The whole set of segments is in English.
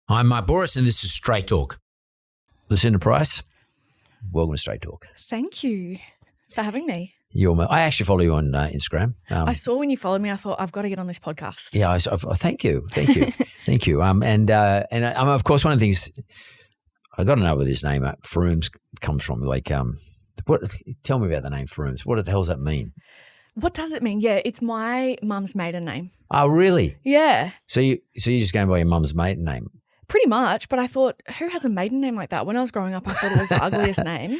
I'm Mark Boris, and this is Straight Talk. Lucinda Price, welcome to Straight Talk. Thank you for having me. I actually follow you on Instagram. I saw when you followed me, I thought, I've got to get on this podcast. Yeah, thank you. Thank you. And of course, one of the things, I got to know where this name, Froomes, comes from. Tell me about the name Froomes. What the hell does that mean? What does it mean? Yeah, it's my mum's maiden name. Oh, really? Yeah. So you're just going by your mum's maiden name? Pretty much, but I thought, who has a maiden name like that? When I was growing up, I thought it was the ugliest name.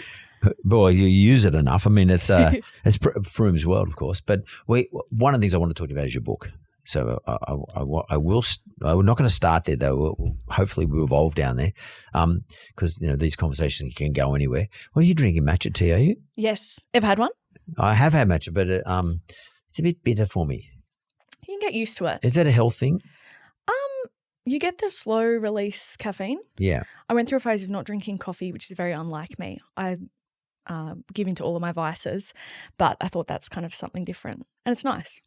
Boy, you use it enough. I mean, it's Froomes World, of course. But one of the things I want to talk about is your book. So we're not going to start there, though. Hopefully we'll evolve down there because, these conversations can go anywhere. What are you drinking? Matcha tea, are you? Yes. Ever had one? I have had matcha, but it's a bit bitter for me. You can get used to it. Is that a health thing? You get the slow release caffeine. Yeah. I went through a phase of not drinking coffee, which is very unlike me. I give in to all of my vices, but I thought that's kind of something different, and it's nice.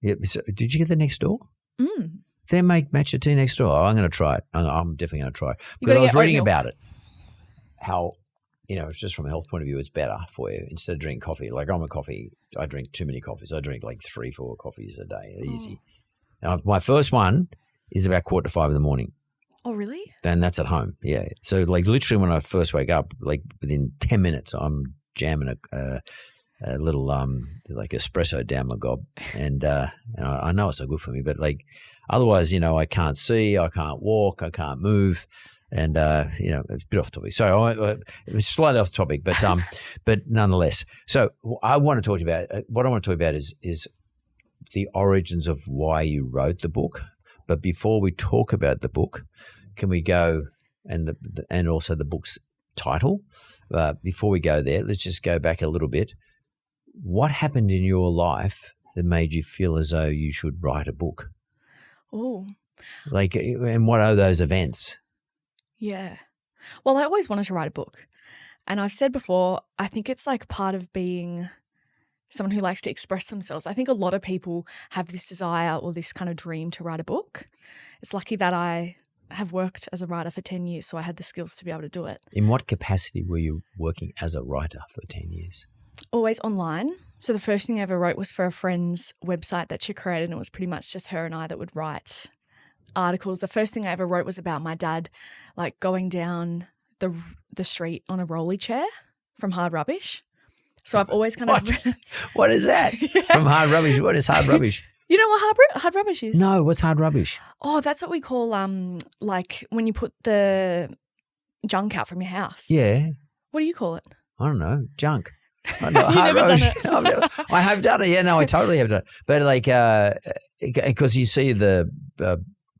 Yeah. So did you get the next door? Mm. They make matcha tea next door. Oh, I'm going to try it. I'm definitely going to try it because I was reading about it. How, just from a health point of view, it's better for you instead of drinking coffee. Like I drink too many coffees. I drink like 3-4 coffees a day, easy. Now, my first one is about 4:45 in the morning. Oh, really? And that's at home, yeah. So literally when I first wake up, within 10 minutes, I'm jamming a little espresso down my gob. And I know it's not good for me, but otherwise, I can't see, I can't walk, I can't move. And, it's a bit off topic. Sorry, it's slightly off topic, but nonetheless. So what I want to talk about is the origins of why you wrote the book. But before we talk about the book, can we go and also the book's title? Before we go there, let's just go back a little bit. What happened in your life that made you feel as though you should write a book? Oh. And what are those events? Yeah. Well, I always wanted to write a book. And I've said before, I think it's part of being someone who likes to express themselves. I think a lot of people have this desire or this kind of dream to write a book. It's lucky that I have worked as a writer for 10 years, so I had the skills to be able to do it. In what capacity were you working as a writer for 10 years? Always online. So the first thing I ever wrote was for a friend's website that she created, and it was pretty much just her and I that would write articles. The first thing I ever wrote was about my dad, going down the street on a rolly chair from hard rubbish. So I've always kind of... What is that? Yeah. From hard rubbish? What is hard rubbish? You know what hard rubbish is? No, what's hard rubbish? Oh, that's what we call when you put the junk out from your house. Yeah. What do you call it? I don't know. Junk. You've never done it. I have done it. Yeah, no, I totally have done it. But because you see the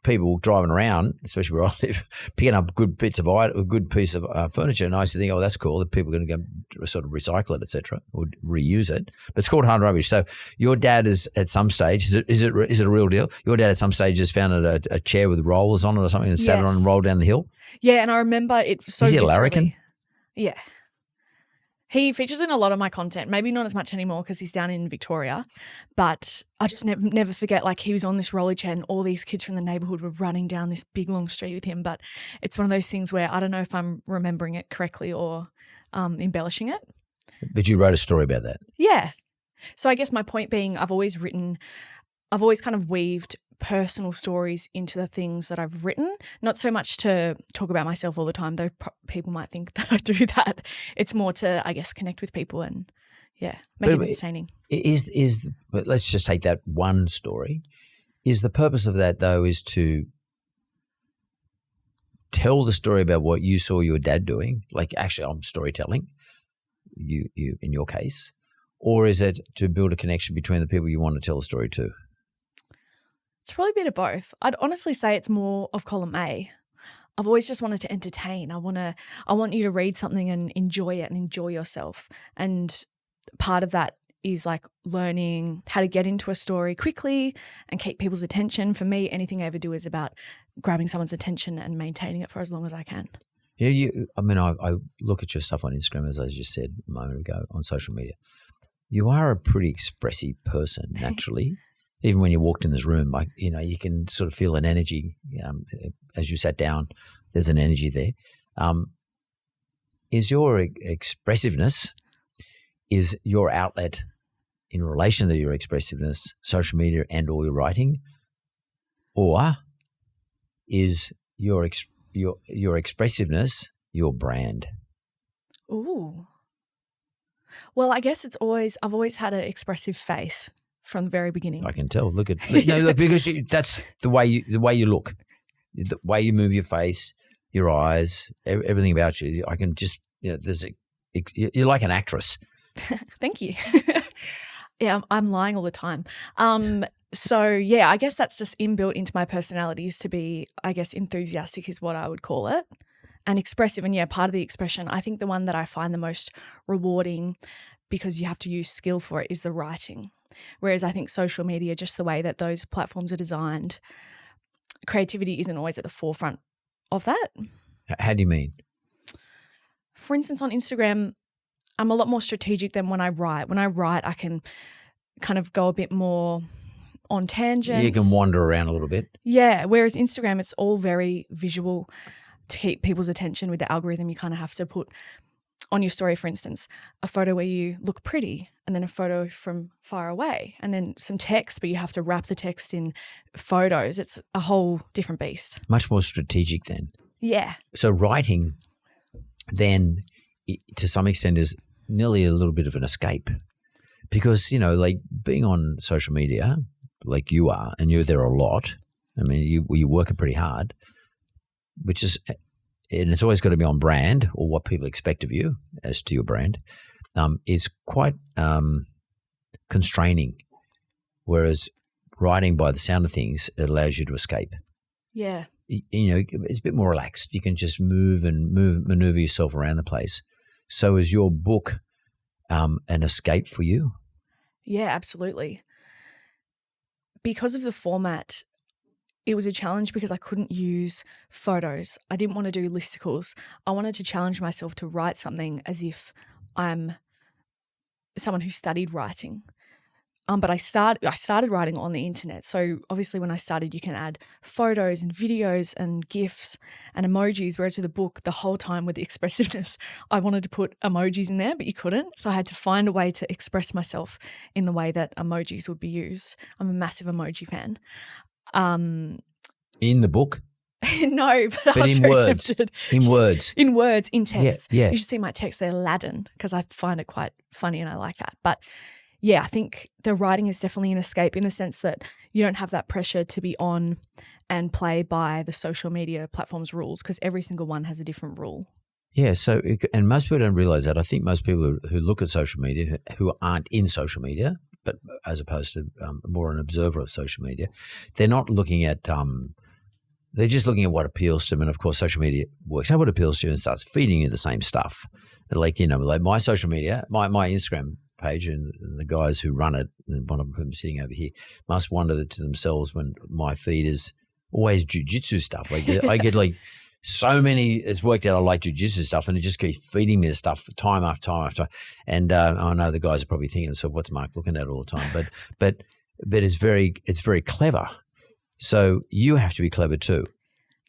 people driving around, especially where I live, picking up good piece of furniture, and I used to think, oh, that's cool, that people are going to go sort of recycle it, etc., or reuse it. But it's called hard rubbish. So your dad is at some stage, is it a real deal? Your dad at some stage just found a chair with rollers on it or something and sat it on and rolled down the hill? Yeah, and I remember it so Is he a larrikin? Yeah. He features in a lot of my content, maybe not as much anymore because he's down in Victoria, but I just never forget, he was on this roller chair and all these kids from the neighbourhood were running down this big long street with him. But it's one of those things where I don't know if I'm remembering it correctly or embellishing it. But you wrote a story about that. Yeah. So I guess my point being I've always kind of weaved personal stories into the things that I've written, not so much to talk about myself all the time, though people might think that I do that. It's more to, I guess, connect with people and, make it entertaining. But let's just take that one story. Is the purpose of that, though, is to tell the story about what you saw your dad doing, actually I'm storytelling, you in your case, or is it to build a connection between the people you want to tell the story to? It's probably a bit of both. I'd honestly say it's more of column A. I've always just wanted to entertain. I want you to read something and enjoy it and enjoy yourself. And part of that is learning how to get into a story quickly and keep people's attention. For me, anything I ever do is about grabbing someone's attention and maintaining it for as long as I can. Yeah, I look at your stuff on Instagram, as I just said a moment ago, on social media. You are a pretty expressive person naturally. even when you walked in this room, you can sort of feel an energy as you sat down. There's an energy there. Is your expressiveness, is your outlet in relation to your expressiveness, social media and or your writing, or is your expressiveness your brand? Ooh. Well, I guess I've always had an expressive face from the very beginning. I can tell. Look, because that's the way you look, the way you move your face, your eyes, everything about you. I can just, you're like an actress. Thank you. Yeah, I'm lying all the time. So yeah, I guess that's just inbuilt into my personality is to be, I guess, enthusiastic is what I would call it, and expressive. And yeah, part of the expression, I think the one that I find the most rewarding because you have to use skill for it is the writing. Whereas I think social media, just the way that those platforms are designed, creativity isn't always at the forefront of that. How do you mean? For instance, on Instagram, I'm a lot more strategic than when I write. When I write, I can kind of go a bit more on tangents. You can wander around a little bit. Yeah, whereas Instagram, it's all very visual to keep people's attention with the algorithm. You kind of have to put on your story, for instance, a photo where you look pretty and then a photo from far away and then some text, but you have to wrap the text in photos. It's a whole different beast. Much more strategic then. Yeah. So writing then to some extent is nearly a little bit of an escape because, like being on social media like you are and you're there a lot. I mean, you work it pretty hard, which is, and it's always got to be on brand or what people expect of you as to your brand, is quite constraining. Whereas writing, by the sound of things, it allows you to escape. Yeah. It's a bit more relaxed. You can just maneuver yourself around the place. So is your book an escape for you? Yeah, absolutely. Because of the format, it was a challenge because I couldn't use photos. I didn't want to do listicles. I wanted to challenge myself to write something as if I'm someone who studied writing. But I started writing on the internet. So obviously when I started, you can add photos and videos and GIFs and emojis, whereas with a book, the whole time with the expressiveness, I wanted to put emojis in there, but you couldn't. So I had to find a way to express myself in the way that emojis would be used. I'm a massive emoji fan. In the book? No, but I was in very words. tempted. In words. In words, in text. Yeah. You should see my text there, Latin, because I find it quite funny and I like that. But yeah, I think the writing is definitely an escape in the sense that you don't have that pressure to be on and play by the social media platform's rules because every single one has a different rule. Yeah, so, and most people don't realize that. I think most people who look at social media, who aren't in social media, but as opposed to more an observer of social media, they're not looking at, they're just looking at what appeals to them. And of course, social media works out what appeals to you and starts feeding you the same stuff. Like my social media, my Instagram page and the guys who run it, and one of them sitting over here, must wonder to themselves when my feed is always jiu-jitsu stuff. Like I get like so many, it's worked out I like jiu-jitsu stuff and it just keeps feeding me the stuff time after time after time. And I know the guys are probably thinking, so what's Mark looking at all the time? But it's very clever. So you have to be clever too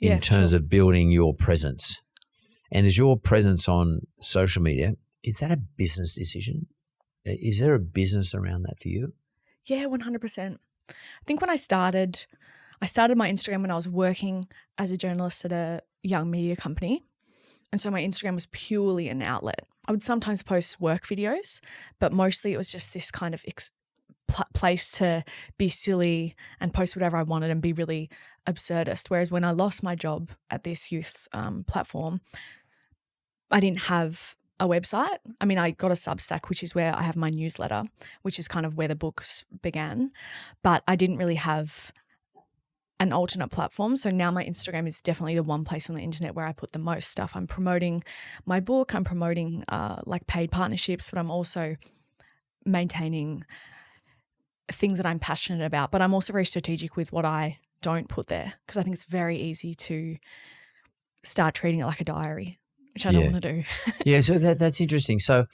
in terms of building your presence. And is your presence on social media, is that a business decision? Is there a business around that for you? Yeah, 100%. I think when I started my Instagram when I was working as a journalist at a young media company. And so my Instagram was purely an outlet. I would sometimes post work videos, but mostly it was just this kind of place to be silly and post whatever I wanted and be really absurdist. Whereas when I lost my job at this youth platform, I didn't have a website. I mean, I got a Substack, which is where I have my newsletter, which is kind of where the books began, but I didn't really have an alternate platform. So now my Instagram is definitely the one place on the internet where I put the most stuff. I'm promoting my book, I'm promoting like paid partnerships, but I'm also maintaining things that I'm passionate about. But I'm also very strategic with what I don't put there because I think it's very easy to start treating it like a diary, which I don't want to do. Yeah, so that's interesting. So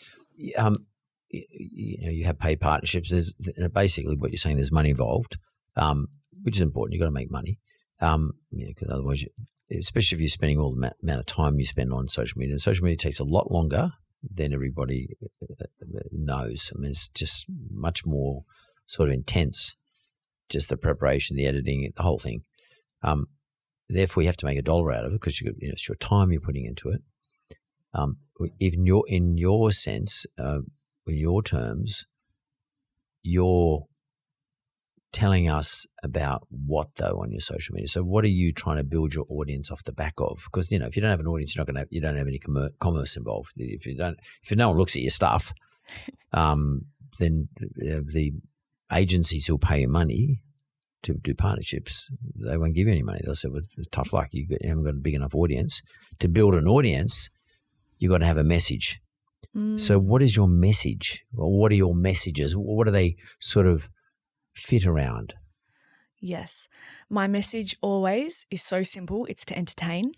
you have paid partnerships. There's basically what you're saying. There's money involved, which is important. You've got to make money, because otherwise, especially if you're spending all the amount of time you spend on social media. And social media takes a lot longer than everybody knows. I mean, it's just much more sort of intense, just the preparation, the editing, the whole thing. Therefore, you have to make $1 out of it because it's your time you're putting into it. Even in your sense, in your terms, you're telling us about what though on your social media. So, what are you trying to build your audience off the back of? Because if you don't have an audience, you don't have any commerce involved. If no one looks at your stuff, then the agencies who'll pay you money to do partnerships, they won't give you any money. They'll say, well, tough luck. You haven't got a big enough audience. To build an audience, you've got to have a message. So what is your message? Or what are your messages? What do they sort of fit around? Yes. My message always is so simple. It's to entertain.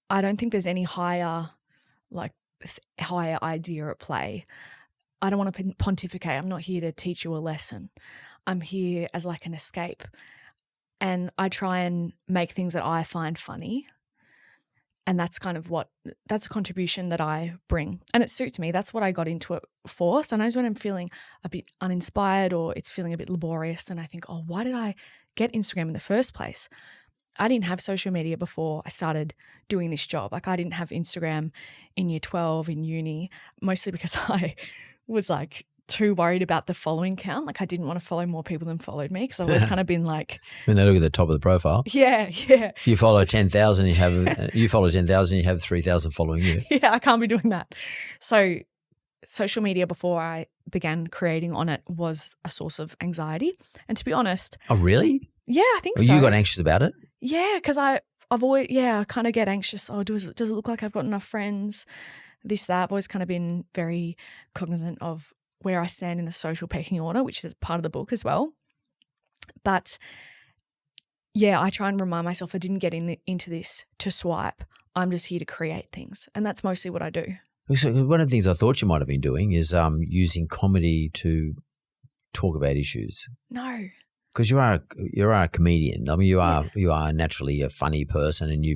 I don't think there's any higher idea at play. I don't want to pontificate. I'm not here to teach you a lesson. I'm here as like an escape. And I try and make things that I find funny. And that's that's a contribution that I bring. And it suits me. That's what I got into it for. Sometimes when I'm feeling a bit uninspired or it's feeling a bit laborious and I think, oh, why did I get Instagram in the first place? I didn't have social media before I started doing this job. Like I didn't have Instagram in year 12 in uni, mostly because I was like too worried about the following count. Like I didn't want to follow more people than followed me because I've always kind of been like. When they look at the top of the profile. Yeah. You follow 10,000, you follow 10,000, you have 3,000 following you. Yeah, I can't be doing that. So social media before I began creating on it was a source of anxiety. And to be honest. Oh, really? Yeah, I think so. You got anxious about it? Yeah, because I've always, I kind of get anxious. Oh, does it look like I've got enough friends? That. I've always kind of been very cognizant of where I stand in the social pecking order, which is part of the book as well. But yeah, I try and remind myself I didn't get into this to swipe. I'm just here to create things. And that's mostly what I do. So one of the things I thought you might have been doing is using comedy to talk about issues. No. Because you are a comedian. I mean, you are naturally a funny person, and do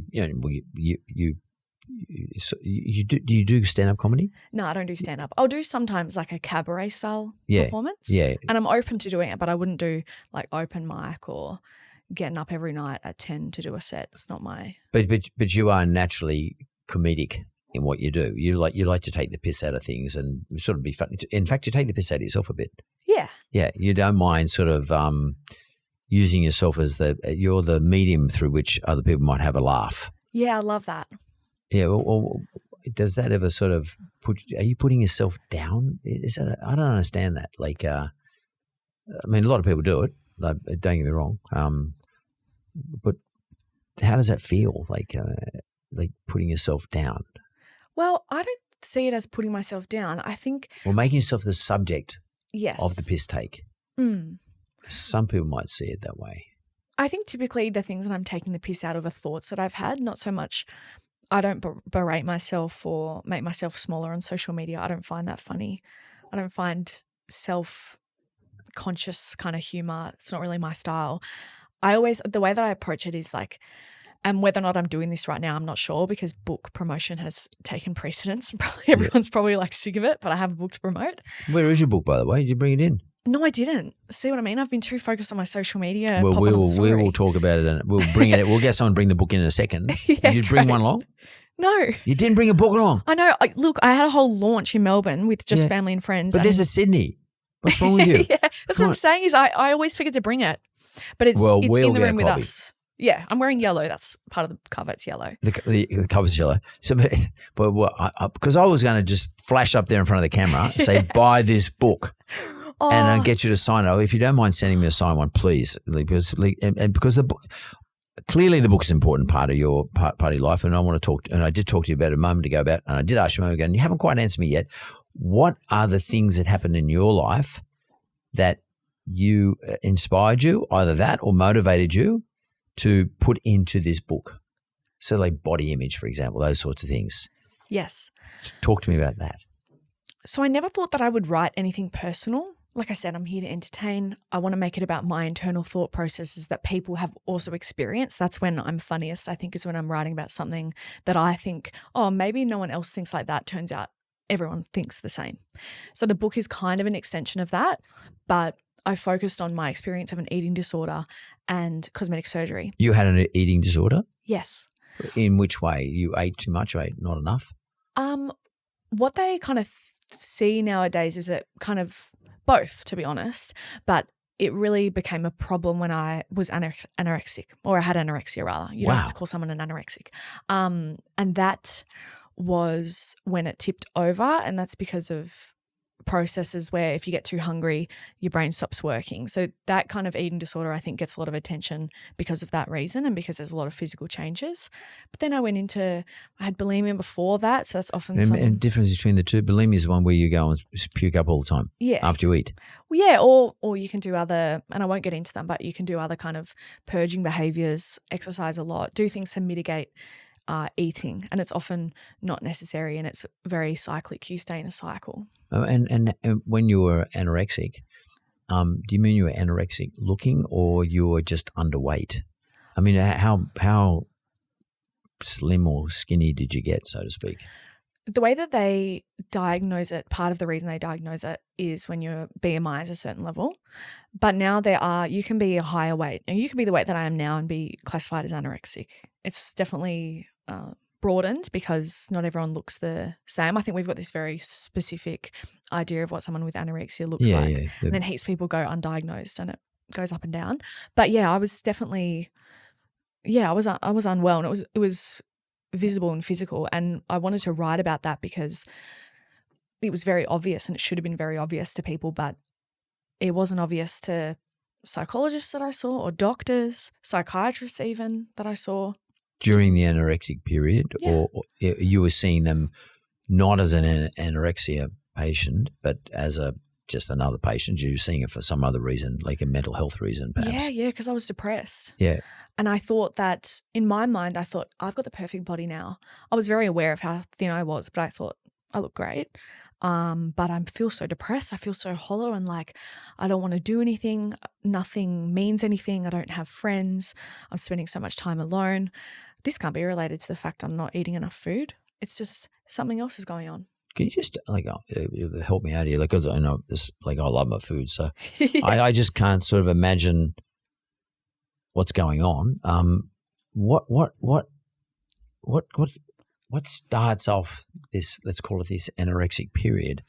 you do stand-up comedy? No, I don't do stand-up. I'll do sometimes like a cabaret style performance. Yeah. And I'm open to doing it, but I wouldn't do like open mic or getting up every night at 10 to do a set. It's not my. But you are naturally comedic in what you do. You like to take the piss out of things and sort of be funny. In fact, you take the piss out of yourself a bit. Yeah. Yeah. You don't mind sort of using yourself as you're the medium through which other people might have a laugh. Yeah, I love that. Yeah. Well, does that ever sort of are you putting yourself down? I don't understand that. Like, I mean, a lot of people do it. Like, don't get me wrong. But how does that feel? Like putting yourself down? Well, I don't see it as putting myself down. I think. Well, making yourself the subject. Yes. Of the piss take. Mm. Some people might see it that way. I think typically the things that I'm taking the piss out of are thoughts that I've had, not so much. I don't berate myself or make myself smaller on social media. I don't find that funny. I don't find self-conscious kind of humor. It's not really my style. The way that I approach it is like, and whether or not I'm doing this right now, I'm not sure because book promotion has taken precedence. Everyone's probably like sick of it, but I have a book to promote. Where is your book, by the way? Did you bring it in? No, I didn't. See what I mean? I've been too focused on my social media. Well, we will talk about it and we'll bring it. We'll get someone to bring the book in a second. Yeah, Did you bring one along? No. You didn't bring a book along? I know. Look, I had a whole launch in Melbourne with just family and friends. But this is Sydney. What's wrong with you? Yeah, that's what I'm saying is I always figured to bring it. But it's we'll in the room with copy. us. Yeah, I'm wearing yellow. That's part of the cover. It's yellow. The cover's yellow. So, but because I was going to just flash up there in front of the camera, say, buy this book. Oh. And I'll get you to sign it. If you don't mind sending me a signed one, please. Because the book, clearly the book is an important part of your life. And I want to talk, and I did talk to you about it a moment ago and I did ask you a moment ago, and you haven't quite answered me yet. What are the things that happened in your life that you inspired you, either that or motivated you to put into this book? So like body image, for example, those sorts of things. Yes. Talk to me about that. So I never thought that I would write anything personal. Like I said, I'm here to entertain. I want to make it about my internal thought processes that people have also experienced. That's when I'm funniest, I think, is when I'm writing about something that I think, oh, maybe no one else thinks like that. Turns out everyone thinks the same. So the book is kind of an extension of that, but I focused on my experience of an eating disorder and cosmetic surgery. You had an eating disorder? Yes. In which way? You ate too much or ate not enough? What they kind of see nowadays is it kind of both, to be honest, but it really became a problem when I was anorexic, or I had anorexia rather. You don't have to call someone an anorexic. And that was when it tipped over, and that's because of processes where if you get too hungry, your brain stops working. So that kind of eating disorder, I think, gets a lot of attention because of that reason and because there's a lot of physical changes. But then I had bulimia before that, so that's often And the difference between the two, bulimia is the one where you go and puke up all the time after you eat. Well, yeah, or you can do other, and I won't get into them, but you can do other kind of purging behaviours, exercise a lot, do things to mitigate eating, and it's often not necessary, and it's very cyclic. You stay in a cycle. And when you were anorexic, do you mean you were anorexic looking, or you were just underweight? I mean, how slim or skinny did you get, so to speak? The way that they diagnose it, part of the reason they diagnose it is when your BMI is a certain level. But now you can be a higher weight, and you can be the weight that I am now and be classified as anorexic. It's definitely broadened because not everyone looks the same. I think we've got this very specific idea of what someone with anorexia looks like. Yeah. And then heaps of people go undiagnosed and it goes up and down. But yeah, I was definitely, I was unwell, and it was visible and physical, and I wanted to write about that because it was very obvious, and it should have been very obvious to people, but it wasn't obvious to psychologists that I saw, or doctors, psychiatrists even that I saw. During the anorexic period, or you were seeing them not as an anorexia patient, but as just another patient? You were seeing it for some other reason, like a mental health reason, perhaps? Yeah, because I was depressed. Yeah. And I thought that, in my mind, I've got the perfect body now. I was very aware of how thin I was, but I thought I look great. But I feel so depressed. I feel so hollow, and like I don't want to do anything. Nothing means anything. I don't have friends. I'm spending so much time alone. This can't be related to the fact I'm not eating enough food. It's just something else is going on. Can you just help me out here? Like, because I know this, like, I love my food, so I just can't sort of imagine what's going on. What starts off this, let's call it this anorexic period?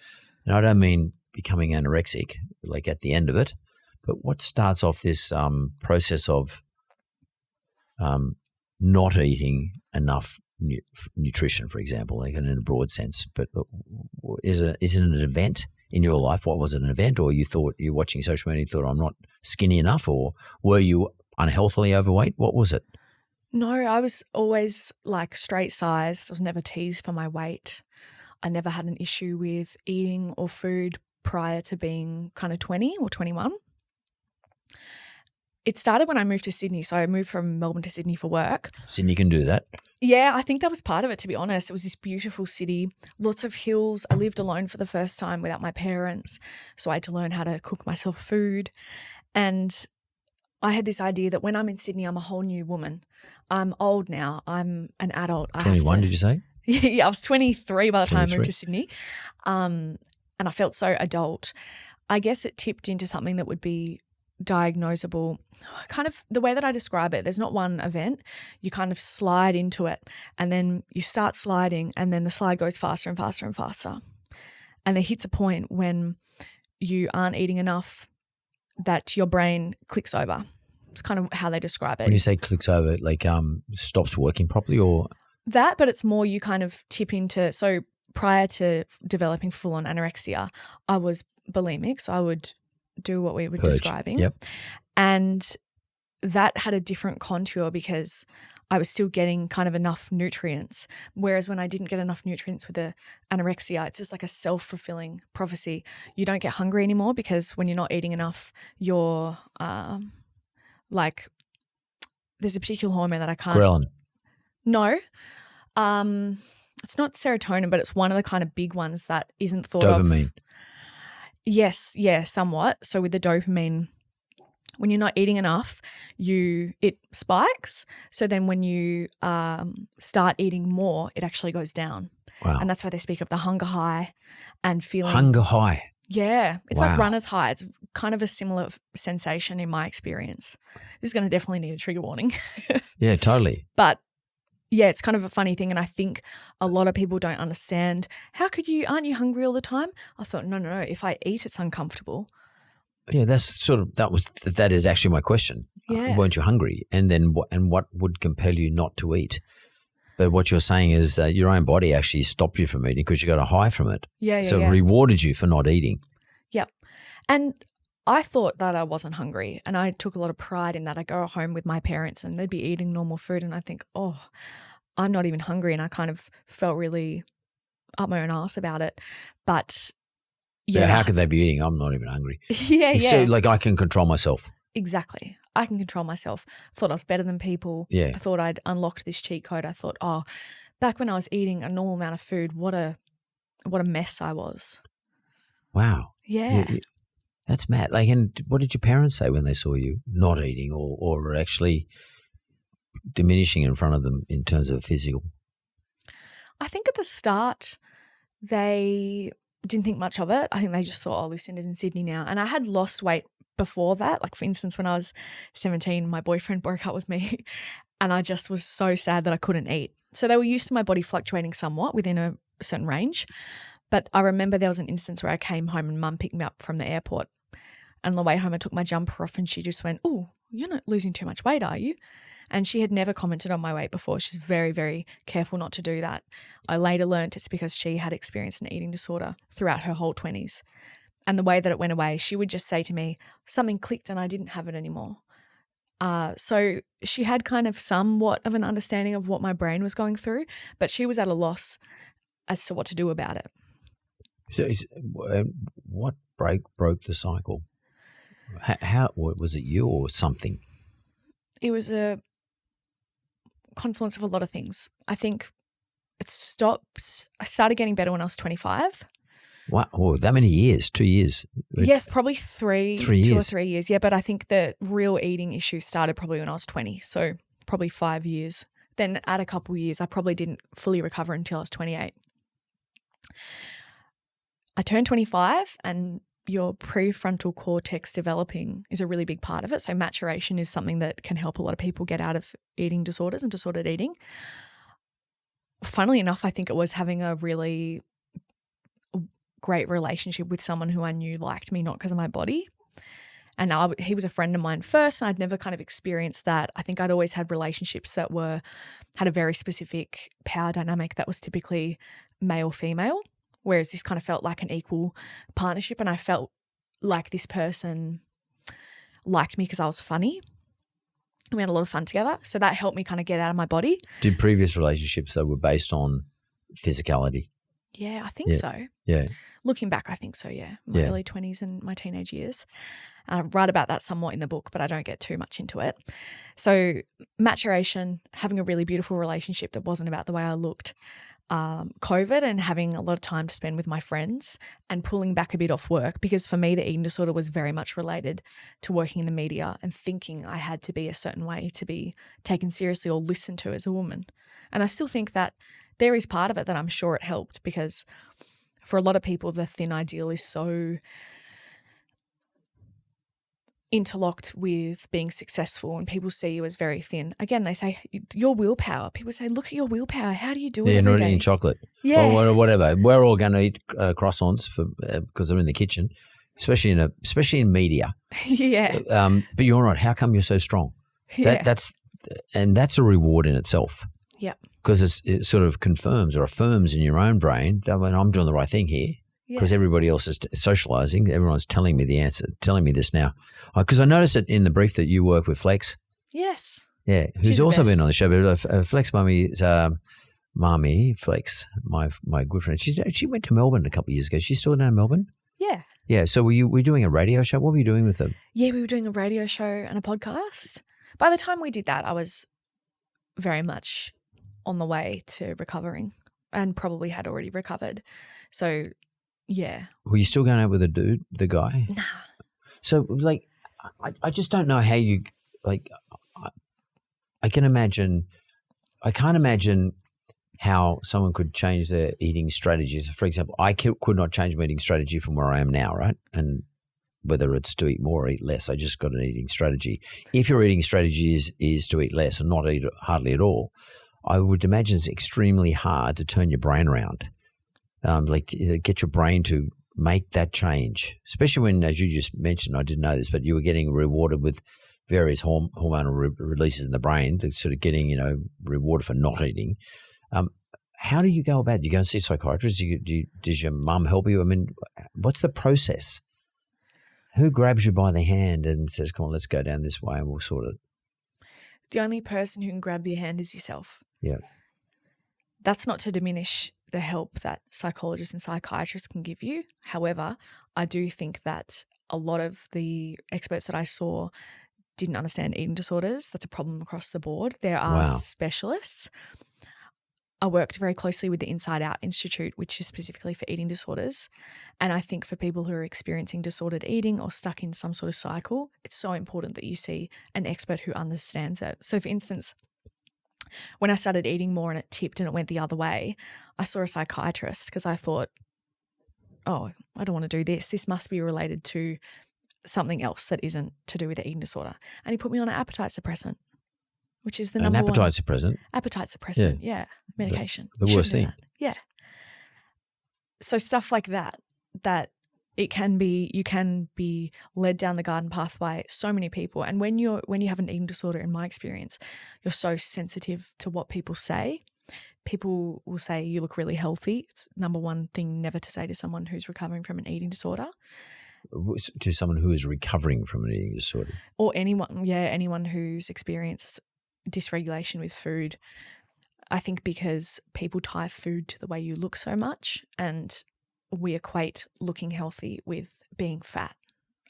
And I don't mean becoming anorexic, like at the end of it, but what starts off this process of not eating enough nutrition, for example, like in a broad sense? But is it an event in your life? What was it, an event, or you thought you're watching social media and you thought, I'm not skinny enough, or were you unhealthily overweight? What was it? No, I was always like straight size. I was never teased for my weight. I never had an issue with eating or food prior to being kind of 20 or 21. It started when I moved to Sydney. So I moved from Melbourne to Sydney for work. Sydney can do that. Yeah, I think that was part of it, to be honest. It was this beautiful city, lots of hills. I lived alone for the first time without my parents. So I had to learn how to cook myself food. And I had this idea that when I'm in Sydney, I'm a whole new woman. I'm old now. I'm an adult. 21, did you say? Yeah, I was 23 by the time I moved to Sydney. And I felt so adult. I guess it tipped into something that would be diagnosable. Kind of the way that I describe it, there's not one event. You kind of slide into it, and then you start sliding, and then the slide goes faster and faster and faster. And there hits a point when you aren't eating enough that your brain clicks over. It's kind of how they describe it. When you say clicks over, like stops working properly, or? That, but it's more you kind of tip into, so prior to developing full-on anorexia, I was bulimic, so I would do what we were describing. Yep. And that had a different contour because I was still getting kind of enough nutrients, whereas when I didn't get enough nutrients with the anorexia, it's just like a self-fulfilling prophecy. You don't get hungry anymore because when you're not eating enough, you're like there's a particular hormone that I can't. Ghrelin. No. it's not serotonin, but it's one of the kind of big ones that isn't thought of. Dopamine. Yes, yeah, somewhat. So with the dopamine, when you're not eating enough, it spikes. So then when you start eating more, it actually goes down. Wow. And that's why they speak of the hunger high and feeling. Hunger high. Yeah. It's Wow. like runner's high. It's kind of a similar sensation in my experience. This is going to definitely need a trigger warning. Yeah, totally. But yeah, it's kind of a funny thing. And I think a lot of people don't understand. Aren't you hungry all the time? I thought, no. If I eat, it's uncomfortable. Yeah, that is actually my question. Yeah. Weren't you hungry? And then what would compel you not to eat? But what you're saying is that your own body actually stopped you from eating because you got a high from it. Yeah. So it rewarded you for not eating. Yep. And I thought that I wasn't hungry, and I took a lot of pride in that. I go home with my parents and they'd be eating normal food and I think, oh, I'm not even hungry, and I kind of felt really up my own arse about it. But yeah. How could they be eating? I'm not even hungry. Yeah. So like I can control myself. Exactly. I can control myself. Thought I was better than people. Yeah. I thought I'd unlocked this cheat code. I thought, oh, back when I was eating a normal amount of food, what a mess I was. Wow. Yeah. That's mad. Like, and what did your parents say when they saw you not eating or actually diminishing in front of them in terms of physical? I think at the start they didn't think much of it. I think they just thought, oh, Lucinda's in Sydney now. And I had lost weight before that. Like, for instance, when I was 17, my boyfriend broke up with me and I just was so sad that I couldn't eat. So they were used to my body fluctuating somewhat within a certain range. But I remember there was an instance where I came home and Mum picked me up from the airport. And on the way home, I took my jumper off and she just went, oh, you're not losing too much weight, are you? And she had never commented on my weight before. She's very, very careful not to do that. I later learned it's because she had experienced an eating disorder throughout her whole 20s. And the way that it went away, she would just say to me, something clicked and I didn't have it anymore. So she had kind of somewhat of an understanding of what my brain was going through, but she was at a loss as to what to do about it. So what broke the cycle? How was it you or something? It was a confluence of a lot of things. I think it stopped. I started getting better when I was 25. Wow, oh, that many years? 2 years? Yeah, probably 3 years. 2 or 3 years. Yeah, but I think the real eating issues started probably when I was 20, so probably 5 years. Then at a couple of years, I probably didn't fully recover until I was 28. I turned 25 and your prefrontal cortex developing is a really big part of it. So maturation is something that can help a lot of people get out of eating disorders and disordered eating. Funnily enough, I think it was having a really great relationship with someone who I knew liked me, not because of my body. And he was a friend of mine first, and I'd never kind of experienced that. I think I'd always had relationships that had a very specific power dynamic that was typically male-female, whereas this kind of felt like an equal partnership, and I felt like this person liked me because I was funny. We had a lot of fun together, so that helped me kind of get out of my body. Did previous relationships that were based on physicality? Yeah, I think so. Yeah. Looking back, I think so, yeah. My early 20s and my teenage years. I write about that somewhat in the book, but I don't get too much into it. So maturation, having a really beautiful relationship that wasn't about the way I looked, COVID and having a lot of time to spend with my friends and pulling back a bit off work, because for me the eating disorder was very much related to working in the media and thinking I had to be a certain way to be taken seriously or listened to as a woman. And I still think that there is part of it that I'm sure it helped, because for a lot of people the thin ideal is so interlocked with being successful, and people see you as very thin. Again, they say your willpower. People say, look at your willpower. How do you do it every not day? eating chocolate. Yeah. Or whatever. We're all going to eat croissants because they're in the kitchen, especially in media. Yeah. But you're not. How come you're so strong? Yeah. That's a reward in itself. Yeah. Because it sort of confirms or affirms in your own brain that I'm doing the right thing here. Because everybody else is socializing. Everyone's telling me the answer, telling me this now. Because I noticed it in the brief that you work with Flex. Yes. Yeah, who's also been on the show. But Flex Mummy's Mummy, Flex, my good friend. She went to Melbourne a couple of years ago. She's still down in Melbourne? Yeah. Yeah, so were you doing a radio show? What were you doing with them? Yeah, we were doing a radio show and a podcast. By the time we did that, I was very much on the way to recovering. and probably had already recovered. So, yeah. Were you still going out with the guy? Nah. So, like, I just don't know how you, like, I can't imagine how someone could change their eating strategies. For example, I could not change my eating strategy from where I am now, right? And whether it's to eat more or eat less, I just got an eating strategy. If your eating strategy is to eat less or not eat hardly at all, I would imagine it's extremely hard to turn your brain around, get your brain to make that change, especially when, as you just mentioned, I didn't know this, but you were getting rewarded with various hormonal releases in the brain, sort of getting, rewarded for not eating. How do you go about it? Do you go and see a psychiatrist? Does your mum help you? I mean, what's the process? Who grabs you by the hand and says, come on, let's go down this way and we'll sort it? The only person who can grab your hand is yourself. Yeah. That's not to diminish the help that psychologists and psychiatrists can give you. However, I do think that a lot of the experts that I saw didn't understand eating disorders. That's a problem across the board. There are specialists. I worked very closely with the Inside Out Institute, which is specifically for eating disorders. And I think for people who are experiencing disordered eating or stuck in some sort of cycle, it's so important that you see an expert who understands it. So, for instance, when I started eating more and it tipped and it went the other way, I saw a psychiatrist because I thought, oh, I don't want to do this. This must be related to something else that isn't to do with the eating disorder. And he put me on an appetite suppressant, which is the number one. An appetite suppressant? Appetite suppressant, yeah. Medication. The worst thing. Yeah. So stuff like that you can be led down the garden path by so many people. And when you have an eating disorder, in my experience, you're so sensitive to what people say. People will say you look really healthy. It's number one thing never to say to someone who's recovering from an eating disorder. To someone who is recovering from an eating disorder? Or anyone who's experienced dysregulation with food. I think because people tie food to the way you look so much, and we equate looking healthy with being fat,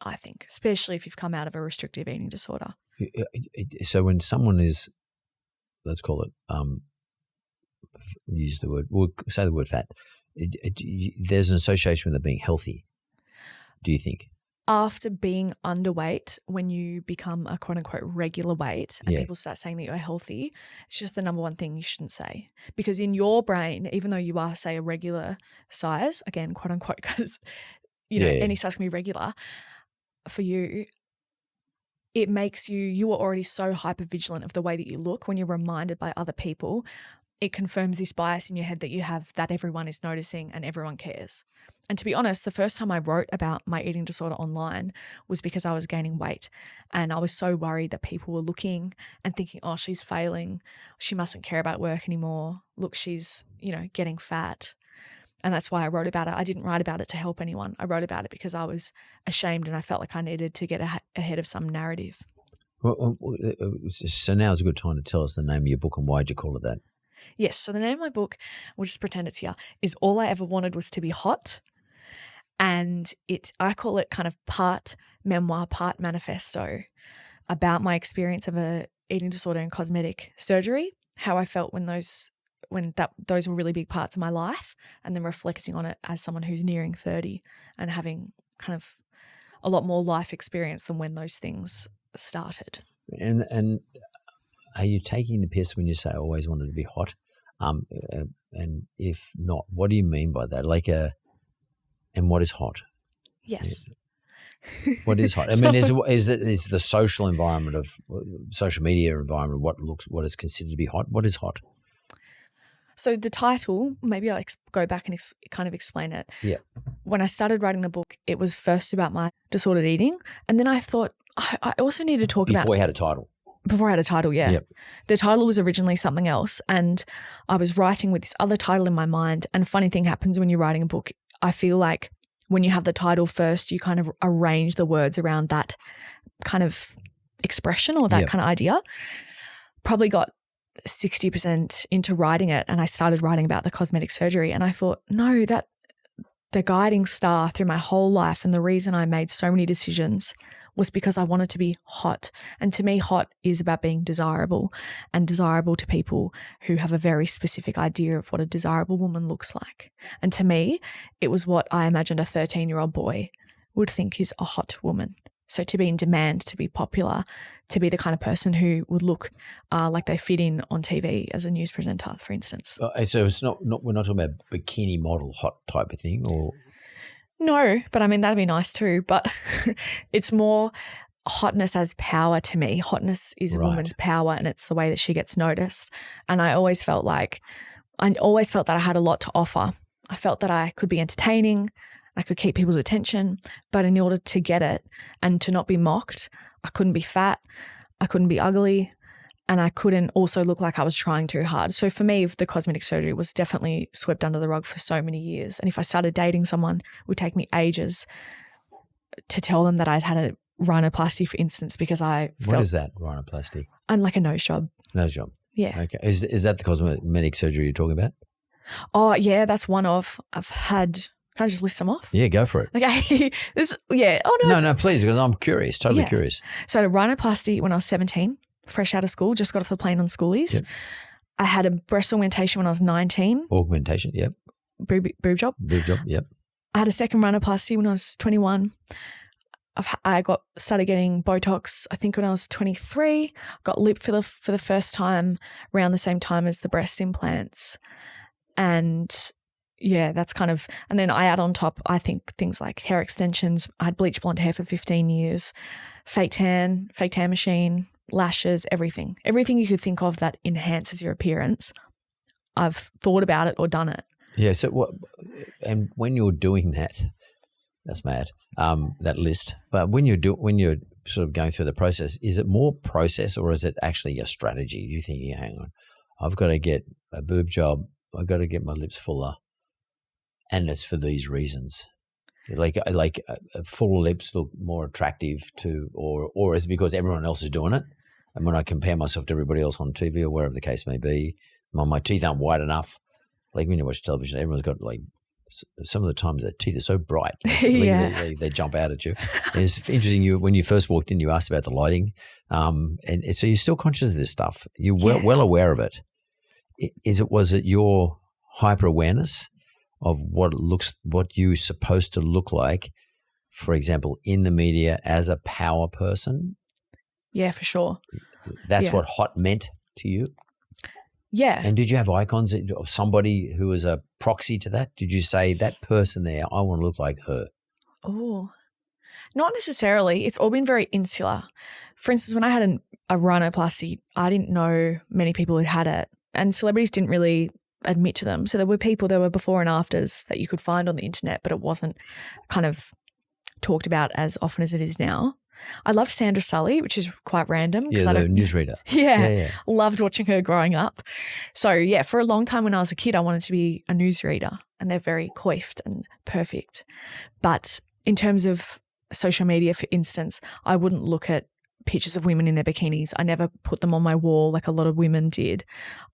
I think, especially if you've come out of a restrictive eating disorder. So when someone is, let's call it, say the word fat, there's an association with it being healthy, do you think? After being underweight, when you become a quote-unquote regular weight and people start saying that you're healthy, it's just the number one thing you shouldn't say. Because in your brain, even though you are, say, a regular size, again, quote-unquote, because, any size can be regular, for you, it makes you are already so hyper-vigilant of the way that you look. When you're reminded by other people, it confirms this bias in your head that you have, that everyone is noticing and everyone cares. And to be honest, the first time I wrote about my eating disorder online was because I was gaining weight, and I was so worried that people were looking and thinking, oh, she's failing. She mustn't care about work anymore. Look, she's, getting fat. And that's why I wrote about it. I didn't write about it to help anyone. I wrote about it because I was ashamed and I felt like I needed to get ahead of some narrative. Well, so now is a good time to tell us the name of your book and why'd you call it that? Yes. So the name of my book, we'll just pretend it's here, is All I Ever Wanted Was to Be Hot. And I call it kind of part memoir, part manifesto about my experience of a eating disorder and cosmetic surgery, how I felt when those were really big parts of my life, and then reflecting on it as someone who's nearing 30 and having kind of a lot more life experience than when those things started. And are you taking the piss when you say I always wanted to be hot? And if not, what do you mean by that? And what is hot? Yes. Yeah. What is hot? I mean, is the social environment of social media environment what is considered to be hot? What is hot? So the title, maybe I'll go back and kind of explain it. Yeah. When I started writing the book, it was first about my disordered eating, and then I thought I also need to talk about. Before you had a title. Before I had a title, yeah. Yep. The title was originally something else, and I was writing with this other title in my mind. And funny thing happens when you're writing a book. I feel like when you have the title first, you kind of arrange the words around that kind of expression or that kind of idea. Probably got 60% into writing it, and I started writing about the cosmetic surgery, and I thought, no, the guiding star through my whole life, and the reason I made so many decisions was because I wanted to be hot. And to me, hot is about being desirable, and desirable to people who have a very specific idea of what a desirable woman looks like. And to me, it was what I imagined a 13-year-old boy would think is a hot woman. So to be in demand, to be popular, to be the kind of person who would look like they fit in on TV as a news presenter, for instance. So it's not we're not talking about bikini model hot type of thing, or? No, but I mean, that'd be nice too. But it's more hotness as power to me. Hotness is a woman's power, and it's the way that she gets noticed. And I always felt that I had a lot to offer. I felt that I could be entertaining, I could keep people's attention, but in order to get it and to not be mocked, I couldn't be fat, I couldn't be ugly, and I couldn't also look like I was trying too hard. So for me, the cosmetic surgery was definitely swept under the rug for so many years. And if I started dating someone, it would take me ages to tell them that I'd had a rhinoplasty, for instance, because I felt— What is that, rhinoplasty? And like a nose job. Nose job. Yeah. Okay. Is that the cosmetic surgery you're talking about? Oh, yeah, that's one of. I've had— Can I just list them off? Yeah, go for it. Okay. Oh, no. No, please, because I'm curious, totally curious. So I had a rhinoplasty when I was 17, fresh out of school, just got off the plane on schoolies. Yep. I had a breast augmentation when I was 19. Augmentation, yep. Boob job. Boob job, yep. I had a second rhinoplasty when I was 21. I started getting Botox, I think, when I was 23. Got lip filler for the first time around the same time as the breast implants. And yeah, that's kind of, and then I add on top, I think, things like hair extensions. I had bleach blonde hair for 15 years, fake tan machine, lashes, everything you could think of that enhances your appearance. I've thought about it or done it. Yeah. So what, and when you're doing that, that's mad, that list, but when you're sort of going through the process, is it more process or is it actually a strategy? You're thinking, hang on, I've got to get a boob job. I've got to get my lips fuller. And it's for these reasons. Like full lips look more attractive to, or is it because everyone else is doing it? And when I compare myself to everybody else on TV or wherever the case may be, my teeth aren't white enough. Like when you watch television, everyone's got like, some of the times their teeth are so bright. Like they jump out at you. And it's interesting, when you first walked in, you asked about the lighting. And so you're still conscious of this stuff. You're well aware of it. Was it your hyper awareness of what you're supposed to look like, for example, in the media as a power person? Yeah, for sure. That's what hot meant to you? Yeah. And did you have icons of somebody who was a proxy to that? Did you say, that person there, I want to look like her? Oh, not necessarily. It's all been very insular. For instance, when I had a rhinoplasty, I didn't know many people who had it, and celebrities didn't really admit to them. So there were before and afters that you could find on the internet, but it wasn't kind of talked about as often as it is now. I loved Sandra Sully, which is quite random. Yeah, the newsreader. Yeah. Loved watching her growing up. So yeah, for a long time when I was a kid, I wanted to be a newsreader, and they're very coiffed and perfect. But in terms of social media, for instance, I wouldn't look at pictures of women in their bikinis. I never put them on my wall like a lot of women did.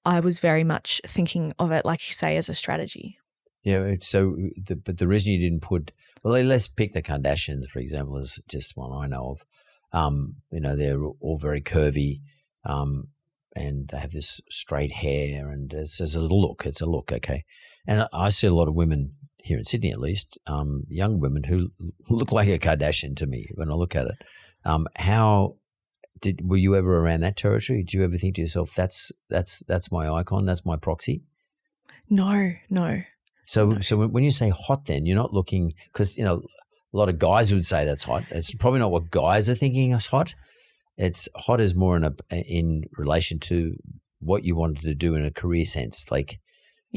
I was very much thinking of it, like you say, as a strategy. Yeah, so but the reason you didn't put, well, let's pick the Kardashians, for example, as just one I know of. They're all very curvy, and they have this straight hair, and it's a look, okay? And I see a lot of women here in Sydney, at least, young women who look like a Kardashian to me when I look at it. Were you ever around that territory? Did you ever think to yourself, that's my icon, that's my proxy? No. So when you say hot, then you're not looking, because a lot of guys would say that's hot. It's probably not what guys are thinking is hot. It's hot is more in relation to what you wanted to do in a career sense. Like,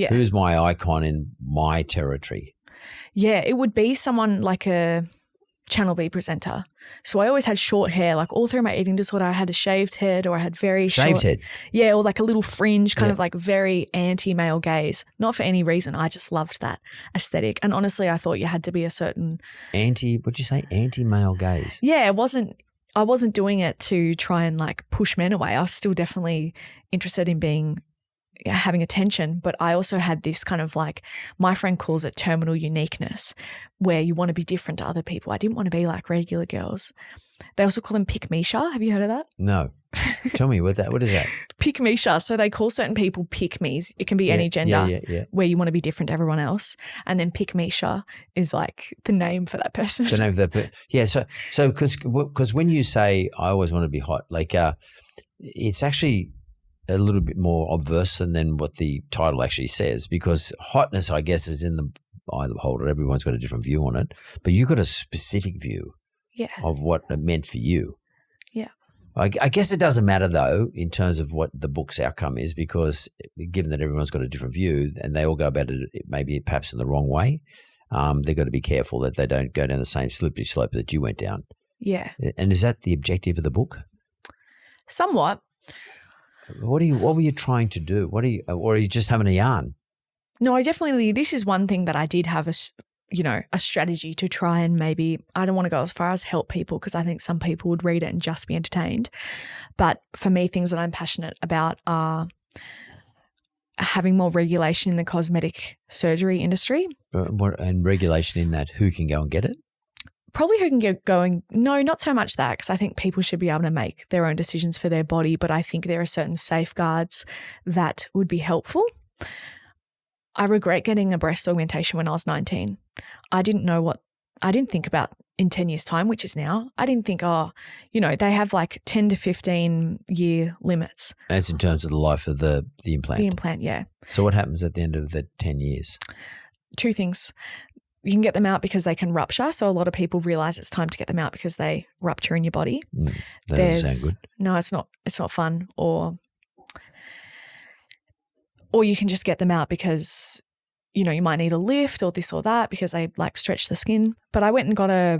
who's my icon in my territory? Yeah, it would be someone like a Channel V presenter. So I always had short hair, like all through my eating disorder. I had a shaved head, or I had very shaved head. Yeah, or like a little fringe, kind of like very anti-male gaze. Not for any reason. I just loved that aesthetic. And honestly, I thought you had to be a certain what'd you say? Anti-male gaze. Yeah, I wasn't doing it to try and like push men away. I was still definitely interested in being having attention, but I also had this kind of like, my friend calls it terminal uniqueness, where you want to be different to other people. I didn't want to be like regular girls. They also call them pick-me-sha. Have you heard of that? No. Tell me what is that? Pick-me-sha. So they call certain people pick-me's. It can be any gender where you want to be different to everyone else. And then pick-me-sha is like the name for that person. The name of that person. Yeah. So because when you say I always want to be hot, like it's actually a little bit more obverse than what the title actually says, because hotness, I guess, is in the eye of the beholder. Everyone's got a different view on it, but you've got a specific view of what it meant for you. Yeah. I guess it doesn't matter though in terms of what the book's outcome is, because given that everyone's got a different view and they all go about it maybe perhaps in the wrong way, they've got to be careful that they don't go down the same slippery slope that you went down. Yeah. And is that the objective of the book? Somewhat. What were you trying to do? Or are you just having a yarn? No, this is one thing that I did have a strategy to try and maybe, I don't want to go as far as help people, because I think some people would read it and just be entertained. But for me, things that I'm passionate about are having more regulation in the cosmetic surgery industry. And regulation in that, who can go and get it? Probably who can get going. No, not so much that, because I think people should be able to make their own decisions for their body, but I think there are certain safeguards that would be helpful. I regret getting a breast augmentation when I was 19. I didn't think about in 10 years' time, which is now. I didn't think, they have like 10 to 15 year limits. That's in terms of the life of the implant. The implant, yeah. So what happens at the end of the 10 years? Two things. You can get them out because they can rupture. So a lot of people realize it's time to get them out because they rupture in your body. That doesn't sound good. No, it's not. It's not fun. Or you can just get them out because, you might need a lift or this or that because they like stretch the skin. But I went and got I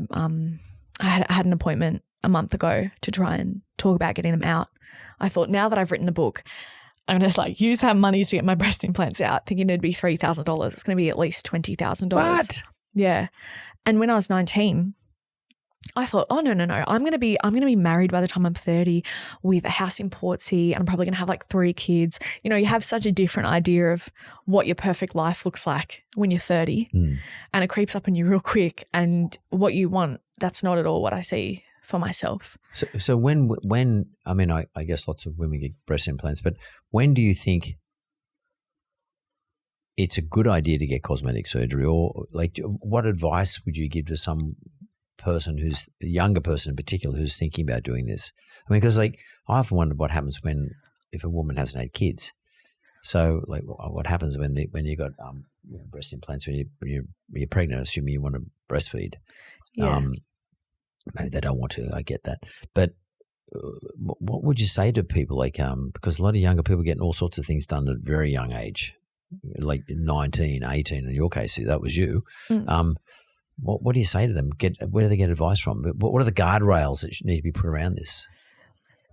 had an appointment a month ago to try and talk about getting them out. I thought, now that I've written the book, I'm going to use that money to get my breast implants out, thinking it'd be $3,000. It's going to be at least $20,000. What? Yeah. And when I was 19, I thought, oh, no. I'm going to be married by the time I'm 30 with a house in Portsea, and I'm probably going to have like 3 kids. You have such a different idea of what your perfect life looks like when you're 30, and it creeps up on you real quick. And what you want, that's not at all what I see for myself. So when I guess lots of women get breast implants, but when do you think it's a good idea to get cosmetic surgery, or like what advice would you give to some person who's a younger person in particular who's thinking about doing this? I mean, because like I often wonder what happens if a woman hasn't had kids. So like what happens when you got breast implants when you're pregnant, assuming you want to breastfeed. Yeah. Maybe they don't want to. I get that, but what would you say to people like because a lot of younger people getting all sorts of things done at a very young age, like 19, 18 in your case, that was you. What do you say to them? Where do they get advice from? What are the guardrails that need to be put around this?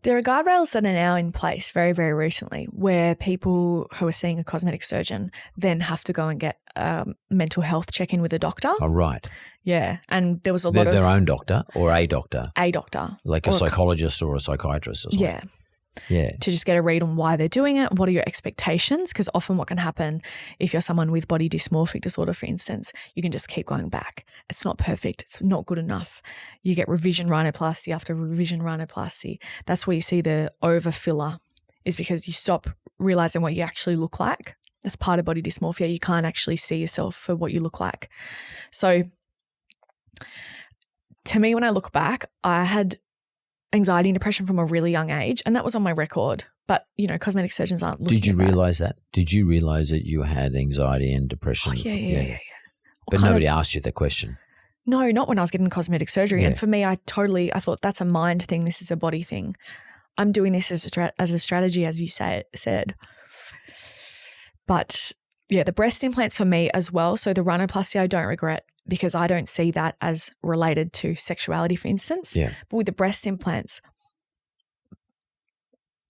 There are guardrails that are now in place very, very recently, where people who are seeing a cosmetic surgeon then have to go and get a mental health check-in with a doctor. Oh, right. Yeah. And there was a lot of... Their own doctor or a doctor? A doctor. Like a psychologist or a psychiatrist or something? Yeah. Yeah. To just get a read on why they're doing it. What are your expectations? Because often what can happen if you're someone with body dysmorphic disorder, for instance, you can just keep going back. It's not perfect. It's not good enough. You get revision rhinoplasty after revision rhinoplasty. That's where you see the over filler, is because you stop realizing what you actually look like. That's part of body dysmorphia. You can't actually see yourself for what you look like. So to me, when I look back, I had anxiety and depression from a really young age, and that was on my record. But, cosmetic surgeons aren't looking Did you at that. realize that? Did you realize that you had anxiety and depression? Oh, yeah. But nobody asked you that question. No, not when I was getting cosmetic surgery. Yeah. And for me, I thought that's a mind thing. This is a body thing. I'm doing this as a strategy, as you said. But yeah, the breast implants for me as well. So the rhinoplasty, I don't regret, because I don't see that as related to sexuality, for instance. Yeah. But with the breast implants,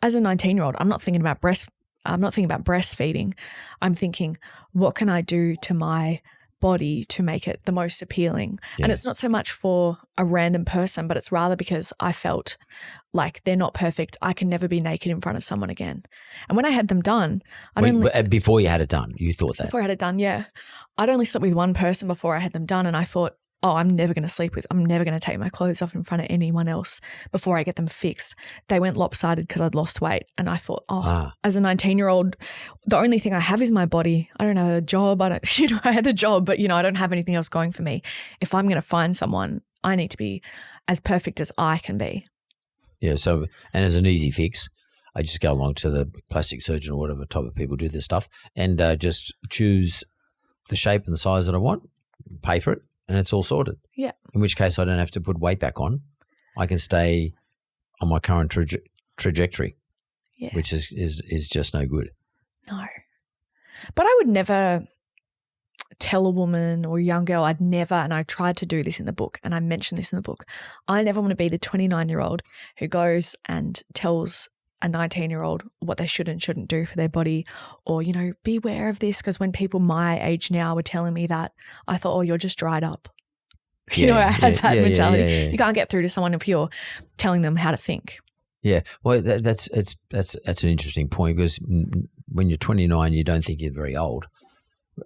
as a 19-year-old, I'm not thinking about breastfeeding. I'm thinking, what can I do to my body to make it the most appealing. Yeah. And it's not so much for a random person, but it's rather because I felt like they're not perfect. I can never be naked in front of someone again. And when I had them done, before you had it done, you thought that? Before I had it done, yeah. I'd only slept with one person before I had them done, and I thought, I'm never going to take my clothes off in front of anyone else before I get them fixed. They went lopsided because I'd lost weight. And I thought, as a 19-year-old, the only thing I have is my body. I don't have a job. I had a job, but, I don't have anything else going for me. If I'm going to find someone, I need to be as perfect as I can be. Yeah. So, and as an easy fix, I just go along to the plastic surgeon or whatever type of people do this stuff and just choose the shape and the size that I want, pay for it. And it's all sorted. Yeah. In which case I don't have to put weight back on. I can stay on my current trajectory, which is just no good. No. But I would never tell a woman or a young girl, and I tried to do this in the book and I mentioned this in the book, I never want to be the 29-year-old who goes and tells a 19-year-old what they should and shouldn't do for their body or, beware of this, because when people my age now were telling me that, I thought, you're just dried up. I had that mentality. Yeah. You can't get through to someone if you're telling them how to think. Yeah. Well, that's an interesting point because when you're 29, you don't think you're very old.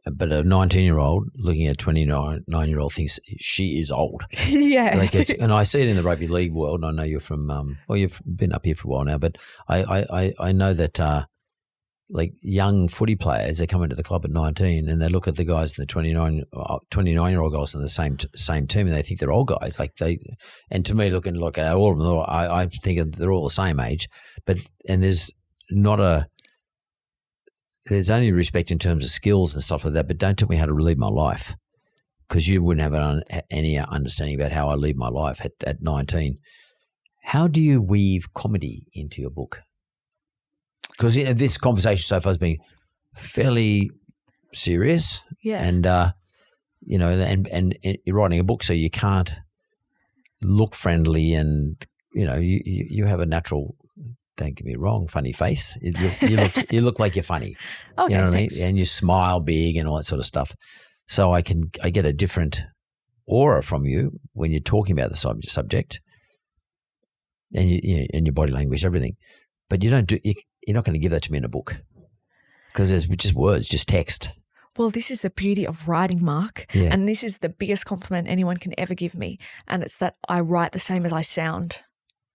But a 19-year-old looking at a 29-year-old thinks she is old. Yeah. And I see it in the rugby league world. I know you're from, you've been up here for a while now, but I know that young footy players, they come into the club at 19 and they look at the guys, the 29-year-old guys on the same team and they think they're old guys. And to me, look at all of them, I think they're all the same age, and there's only respect in terms of skills and stuff like that, but don't tell me how to lead my life because you wouldn't have any understanding about how I lead my life at 19. How do you weave comedy into your book? Because this conversation so far has been fairly serious. Yeah. And, and you're writing a book, so you can't look friendly and, you have a natural – don't get me wrong, funny face. You look like you're funny. Okay, you know what thanks. I mean? And you smile big and all that sort of stuff. So I get a different aura from you when you're talking about the subject, and and your body language, everything. But you're not going to give that to me in a book because there's just words, just text. Well, this is the beauty of writing, Mark, yeah. And this is the biggest compliment anyone can ever give me, and it's that I write the same as I sound.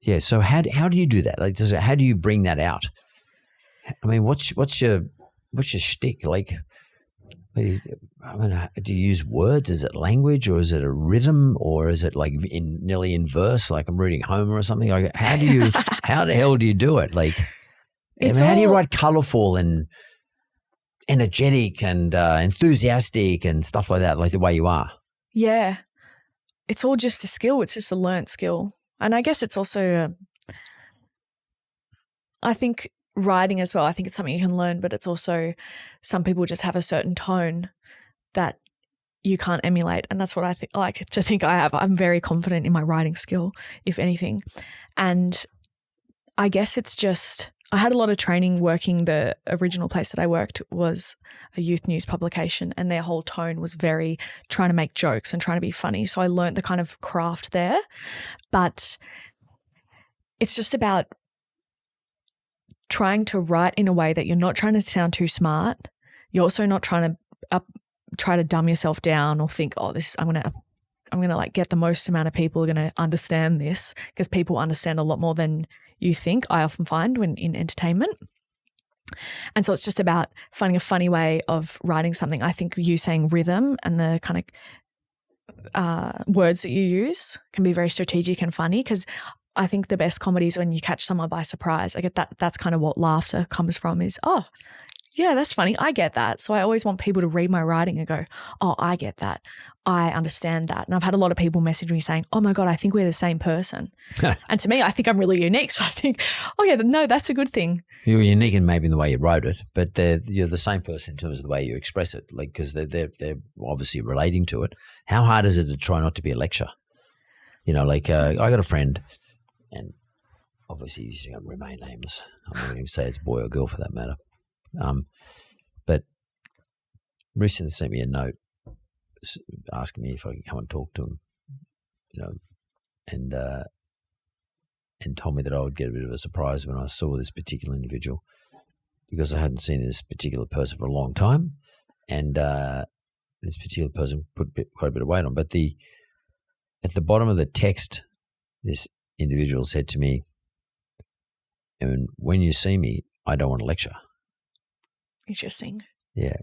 Yeah. So how do you do that? How do you bring that out? I mean, what's your shtick? Do you use words? Is it language, or is it a rhythm, or is it nearly in verse, like I'm reading Homer or something? How the hell do you do it? How do you write colourful and energetic and enthusiastic and stuff like that, like the way you are? Yeah, it's all just a skill. It's just a learnt skill. And I guess it's also, I think writing as well, I think it's something you can learn, but it's also some people just have a certain tone that you can't emulate. And that's what I like to think I have. I'm very confident in my writing skill, if anything. And I guess it's just, I had a lot of training working. The original place that I worked was a youth news publication, and their whole tone was very trying to make jokes and trying to be funny. So I learned the kind of craft there. But it's just about trying to write in a way that you're not trying to sound too smart. You're also not trying to try to dumb yourself down or think, I'm gonna get the most amount of people are gonna understand this, because people understand a lot more than you think, I often find when in entertainment. And so it's just about finding a funny way of writing something. I think you saying rhythm and the kind of words that you use can be very strategic and funny, because I think the best comedy is when you catch someone by surprise. I get that. That's kind of what laughter comes from is, oh, yeah, that's funny. I get that. So I always want people to read my writing and go, oh, I get that. I understand that. And I've had a lot of people message me saying, oh my God, I think we're the same person. And to me, I think I'm really unique. So I think, oh yeah, no, that's a good thing. You're unique in maybe in the way you wrote it, but you're the same person in terms of the way you express it, because they're obviously relating to it. How hard is it to try not to be a lecture? I got a friend, and obviously he's going to remain nameless. I'm not going to say it's boy or girl for that matter. But recently sent me a note asking me if I could come and talk to him, and told me that I would get a bit of a surprise when I saw this particular individual, because I hadn't seen this particular person for a long time, and this particular person put quite a bit of weight on. But at the bottom of the text, this individual said to me, "And when you see me, I don't want to lecture." Interesting. Yeah.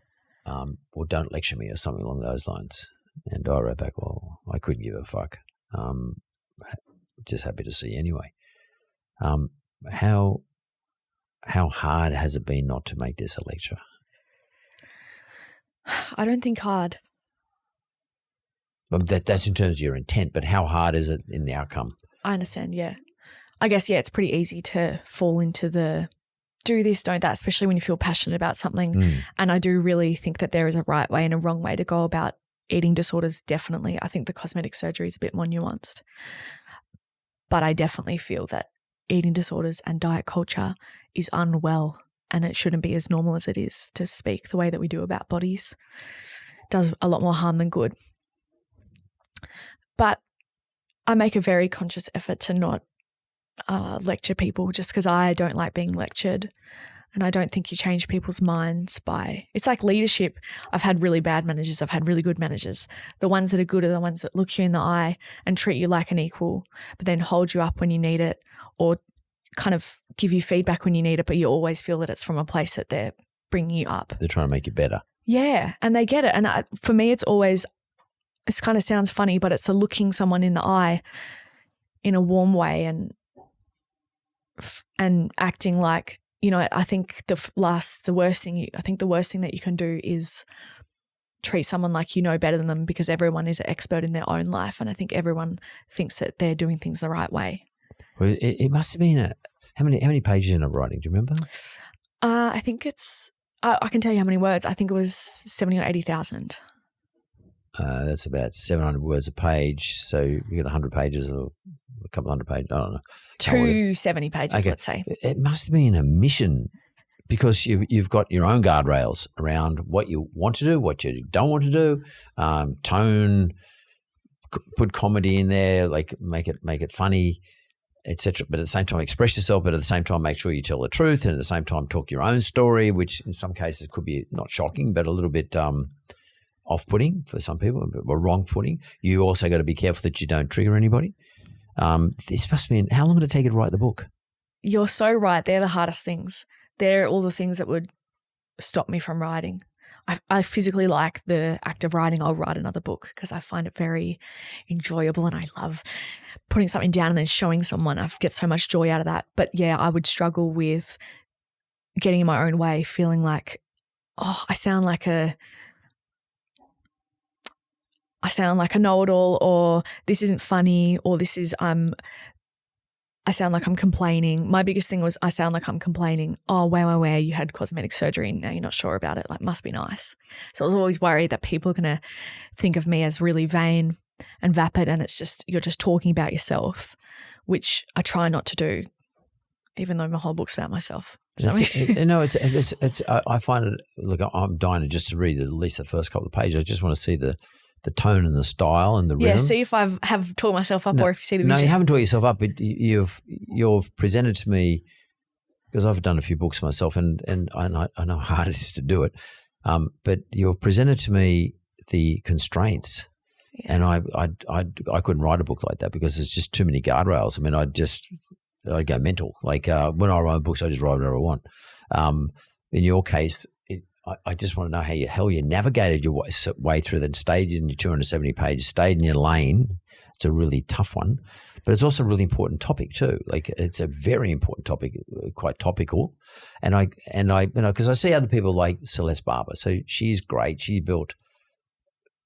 Or don't lecture me or something along those lines. And I wrote back, well, I couldn't give a fuck. Just happy to see you anyway. How hard has it been not to make this a lecture? I don't think hard. But that's in terms of your intent, but how hard is it in the outcome? I understand, yeah. I guess, yeah, it's pretty easy to fall into the do this, don't that, especially when you feel passionate about something. And I do really think that there is a right way and a wrong way to go about eating disorders, definitely. I think the cosmetic surgery is a bit more nuanced. But I definitely feel that eating disorders and diet culture is unwell, and it shouldn't be as normal as it is to speak the way that we do about bodies. It does a lot more harm than good. But I make a very conscious effort to not lecture people, just because I don't like being lectured, and I don't think you change people's minds by – it's like leadership. I've had really bad managers. I've had really good managers. The ones that are good are the ones that look you in the eye and treat you like an equal, but then hold you up when you need it, or kind of give you feedback when you need it, but you always feel that it's from a place that they're bringing you up. They're trying to make you better. Yeah, and they get it. And for me, it's always – it kind of sounds funny, but it's the looking someone in the eye in a warm way and acting like, I think the worst thing that you can do is treat someone like you know better than them, because everyone is an expert in their own life, and I think everyone thinks that they're doing things the right way. Well, it must have been how many pages in a writing? Do you remember? I think it's I can tell you how many words. I think it was 70 or 80,000. That's about 700 words a page. So you get 100 pages or a couple hundred pages. I don't know. 270 pages, let's say. It must have been a mission, because you've got your own guardrails around what you want to do, what you don't want to do, tone, put comedy in there, like make it funny, etc. But at the same time, express yourself. But at the same time, make sure you tell the truth, and at the same time, talk your own story, which in some cases could be not shocking, but a little bit off-putting for some people, or wrong-footing. You also got to be careful that you don't trigger anybody. This must have been – how long did it take you to write the book? You're so right. They're the hardest things. They're all the things that would stop me from writing. I physically like the act of writing. I'll write another book because I find it very enjoyable, and I love putting something down and then showing someone. I get so much joy out of that. But, yeah, I would struggle with getting in my own way, feeling like, oh, I sound like a know-it-all, or this isn't funny, or this is I sound like I'm complaining. My biggest thing was I sound like I'm complaining. Oh, wow, you had cosmetic surgery and now you're not sure about it. Like, must be nice. So I was always worried that people are going to think of me as really vain and vapid, and it's just you're just talking about yourself, which I try not to do, even though my whole book's about myself. I find it. Look, I'm dying just to read at least the first couple of pages. I just want to see the tone and the style and the rhythm. Yeah, see if I have taught myself up, or if you see the vision. No, you haven't taught yourself up, but you've presented to me, because I've done a few books myself, and I know how hard it is to do it, but you've presented to me the constraints, and I couldn't write a book like that because there's just too many guardrails. I mean, I'd go mental. Like when I write books, I just write whatever I want. In your case, I just want to know how you navigated your way through that, stayed in your 270 pages, stayed in your lane. It's a really tough one, but it's also a really important topic too. Like, it's a very important topic, quite topical. And I because I see other people like Celeste Barber. So she's great. She built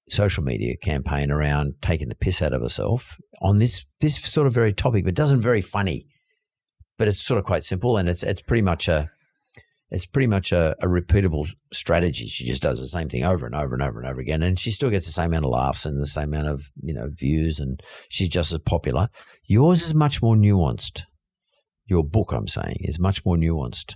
social media campaign around taking the piss out of herself on this sort of very topic, but doesn't very funny, but it's sort of quite simple, and it's pretty much a repeatable strategy. She just does the same thing over and over and over and over again, and she still gets the same amount of laughs and the same amount of views, and she's just as popular. Yours is much more nuanced. Your book, I'm saying, is much more nuanced,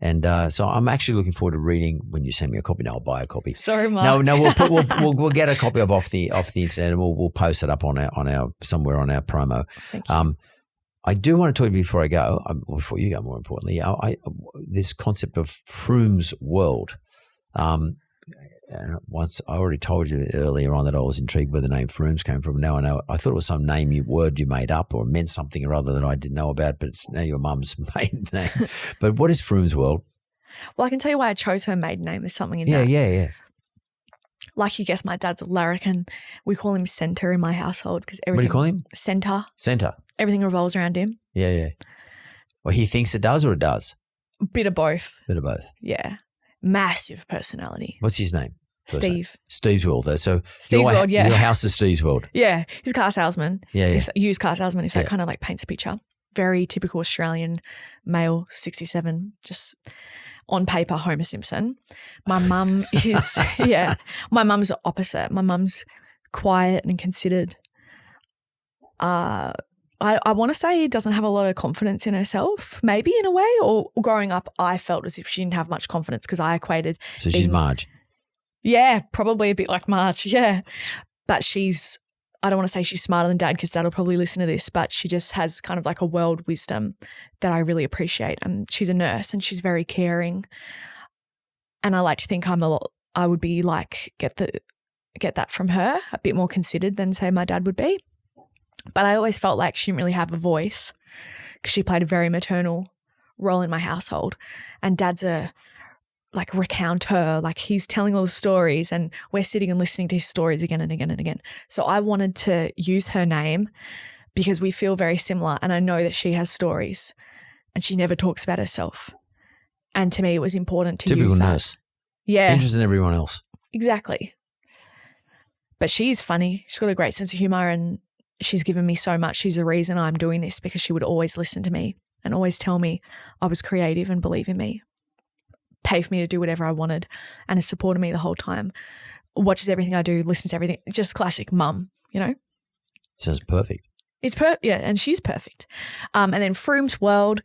And so I'm actually looking forward to reading. When you send me a copy, now I'll buy a copy. Sorry, Mark. No, we'll get a copy off the internet, and we'll post it up on our somewhere on our promo. Thank you. I do want to talk to you before I go, before you go. More importantly, this concept of Froomes World. And once I already told you earlier on that I was intrigued where the name Froomes came from. Now I know. I thought it was some word you made up or meant something or other that I didn't know about, but it's now your mum's maiden name. But what is Froomes World? Well, I can tell you why I chose her maiden name. There's something in that. Yeah. Like you guessed, my dad's a larrikin. We call him Centre in my household because everything. What do you call him? Centre. Centre. Everything revolves around him. Yeah. Well, he thinks it does or it does? Bit of both. Bit of both. Yeah. Massive personality. What's his name? Steve. Steve's World, though. So Steve's World, yeah. Your house is Steve's World. Yeah. He's a car salesman. Yeah. Used car salesman, if that kind of like paints a picture. Very typical Australian male, 67, just on paper, Homer Simpson. My mum is, my mum's the opposite. My mum's quiet and considered. I want to say doesn't have a lot of confidence in herself, maybe in a way, or growing up I felt as if she didn't have much confidence because I equated. So she's Marge. Yeah, probably a bit like Marge, yeah. But I don't want to say she's smarter than Dad because Dad will probably listen to this, but she just has kind of like a world wisdom that I really appreciate. And she's a nurse and she's very caring. And I like to think I would be like, get that from her, a bit more considered than say my dad would be. But I always felt like she didn't really have a voice because she played a very maternal role in my household. And Dad's a recounter, like he's telling all the stories and we're sitting and listening to his stories again and again and again. So I wanted to use her name because we feel very similar and I know that she has stories and she never talks about herself. And to me, it was important to use that. Typical nurse. Yeah. Interested in everyone else. Exactly. But she's funny. She's got a great sense of humor and she's given me so much. She's the reason I'm doing this because she would always listen to me and always tell me I was creative and believe in me. Pay for me to do whatever I wanted and has supported me the whole time. Watches everything I do, listens to everything. Just classic mum, you know? Sounds perfect. It's yeah, and she's perfect. And then Froomes World,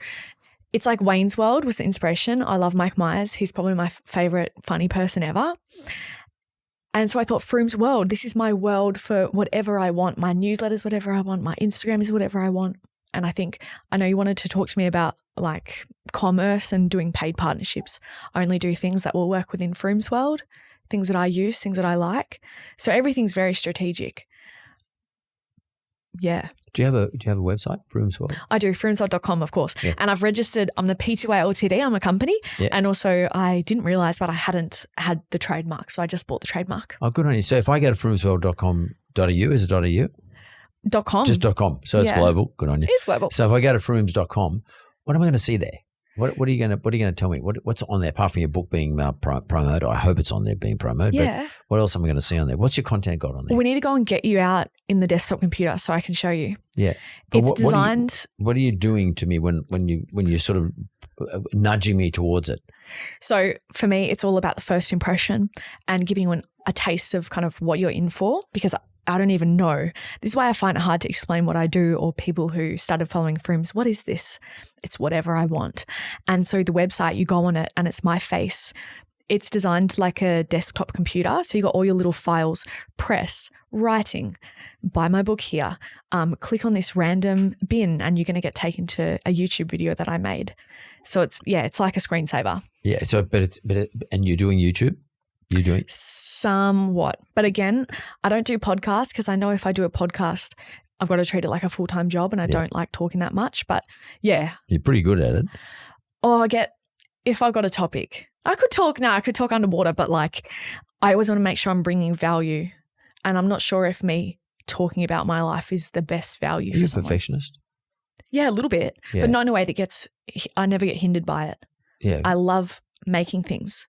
it's like Wayne's World was the inspiration. I love Mike Myers. He's probably my favourite funny person ever. And so I thought Froomes World, this is my world for whatever I want. My newsletter's whatever I want. My Instagram is whatever I want. And I know you wanted to talk to me about like commerce and doing paid partnerships. I only do things that will work within Froomes World, things that I use, things that I like. So everything's very strategic. Yeah. Do you have a website, Froomes World? I do, froomesworld.com, of course. Yeah. And I've registered, I'm the P2A Ltd, I'm a company. Yeah. And also I didn't realise, but I hadn't had the trademark. So I just bought the trademark. Oh, good on you. So if I go to froomesworld.com.au, is it .au? .com. Just .com. So it's global. Good on you. It is global. So if I go to froomes.com, what am I going to see there? What are you going to tell me? What's on there apart from your book being promoted? I hope it's on there being promoted. Yeah. But what else am I going to see on there? What's your content got on there? We need to go and get you out in the desktop computer so I can show you. Yeah. But it's designed. What are you doing to me when you're sort of nudging me towards it? So for me, it's all about the first impression and giving you a taste of kind of what you're in for because I don't even know. This is why I find it hard to explain what I do or people who started following Froomes. What is this? It's whatever I want. And so the website, you go on it and it's my face. It's designed like a desktop computer. So you got all your little files, press, writing, buy my book here, click on this random bin and you're going to get taken to a YouTube video that I made. So it's like a screensaver. Yeah. So, and you're doing YouTube? You doing? Somewhat. But again, I don't do podcasts because I know if I do a podcast, I've got to treat it like a full-time job and I don't like talking that much. But yeah. You're pretty good at it. Oh, if I've got a topic, I could talk underwater, but like I always want to make sure I'm bringing value. And I'm not sure if me talking about my life is the best value for someone. Are you a perfectionist? Yeah, a little bit, but not in a way that I never get hindered by it. Yeah. I love making things.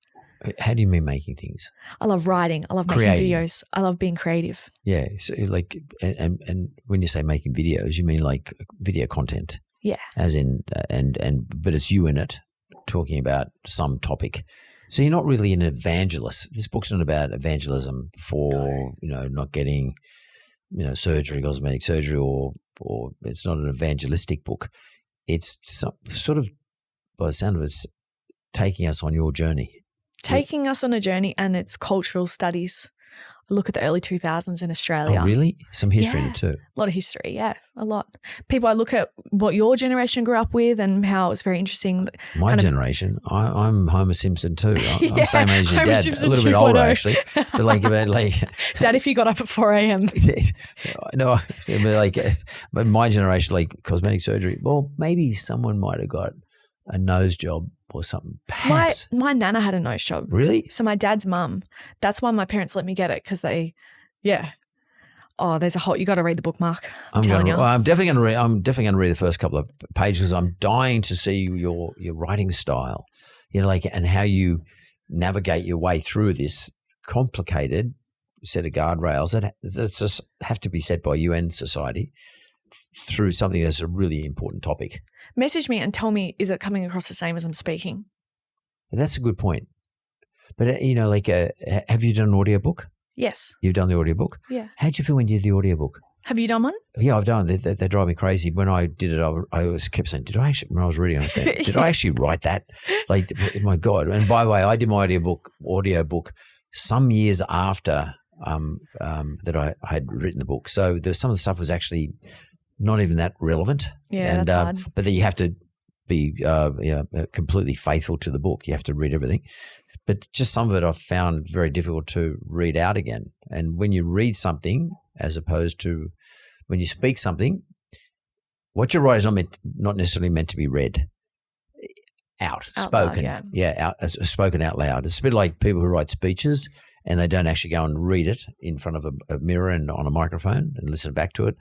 How do you mean making things? I love writing. I love making videos. I love being creative. Yeah. So like, and when you say making videos, you mean like video content? Yeah. As in, but it's you in it talking about some topic. So you're not really an evangelist. This book's not about evangelism for, not getting, surgery, cosmetic surgery, or it's not an evangelistic book. It's sort of, by the sound of it, taking us on your journey. Taking us on a journey, and it's cultural studies. Look at the early 2000s in Australia. Oh, really? Some history Yeah. in it too. A lot of history, yeah, a lot. People, I look at what your generation grew up with and how it's very interesting. My kind of- generation, I'm Homer Simpson too. I'm Yeah, same age as your Homer dad, Simpson a little bit 2.0. older actually. But like Dad, if you got up at 4 a.m. no, but my generation, like cosmetic surgery. Well, maybe someone might have got a nose job or something. Perhaps. My nana had a nose job. Really? So my dad's mum, that's why my parents let me get it, because there's a whole, you got to read the book, Mark. I'm definitely going to read. I'm definitely going to read the first couple of pages. I'm dying to see your writing style, and how you navigate your way through this complicated set of guardrails that just have to be set by you and society through something that's a really important topic. Message me and tell me, is it coming across the same as I'm speaking? That's a good point. But, have you done an audiobook? Yes. You've done the audiobook? Yeah. How'd you feel when you did the audiobook? Have you done one? Yeah, I've done. They drive me crazy. When I did it, I always kept saying, when I was reading it, did I actually write that? Like, my God. And by the way, I did my audiobook some years after that I had written the book. So some of the stuff was actually not even that relevant. Yeah, that's hard. But then you have to be completely faithful to the book. You have to read everything. But just some of it I've found very difficult to read out again. And when you read something, as opposed to when you speak something, what you write is not necessarily meant to be read out spoken. Loud, spoken out loud. It's a bit like people who write speeches and they don't actually go and read it in front of a mirror and on a microphone and listen back to it.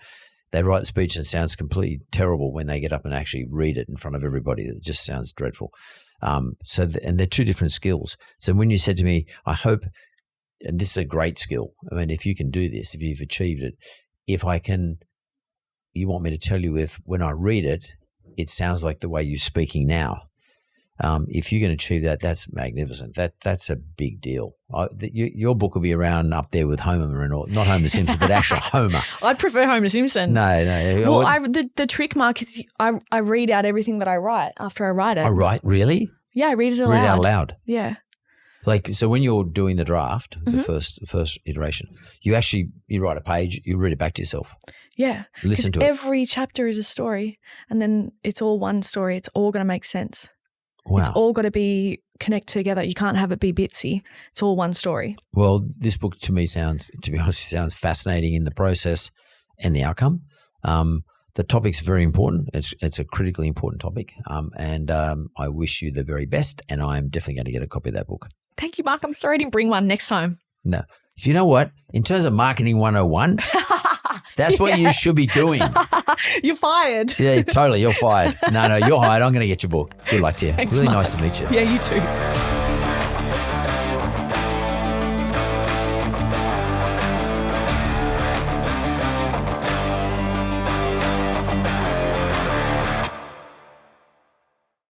They write the speech and it sounds completely terrible when they get up and actually read it in front of everybody. It just sounds dreadful. And they're two different skills. So when you said to me, I hope, and this is a great skill. I mean, if you can do this, if you've achieved it, you want me to tell you if when I read it, it sounds like the way you're speaking now. If you can achieve that, that's magnificent. That's a big deal. Your book will be around up there with Homer and all, not Homer Simpson, but actual Homer. I'd prefer Homer Simpson. No. Well, the trick, Mark, is I read out everything that I write after I write it. Oh, right. Really? Yeah, I read it aloud. Read it out loud. Yeah. Like, so when you're doing the draft, the first iteration, you write a page, you read it back to yourself. Yeah. Listen to it. Every chapter is a story, and then it's all one story. It's all going to make sense. Wow. It's all got to be connected together. You can't have it be bitsy. It's all one story. Well, this book to me sounds fascinating in the process and the outcome. The topic's very important. It's a critically important topic. And I wish you the very best. And I'm definitely going to get a copy of that book. Thank you, Mark. I'm sorry I didn't bring one next time. No. You know what? In terms of marketing 101, that's what you should be doing. You're fired. Yeah, totally. You're fired. No, you're hired. I'm going to get your book. Good luck to you. Thanks, really Mark. nice to meet you. Yeah, you too.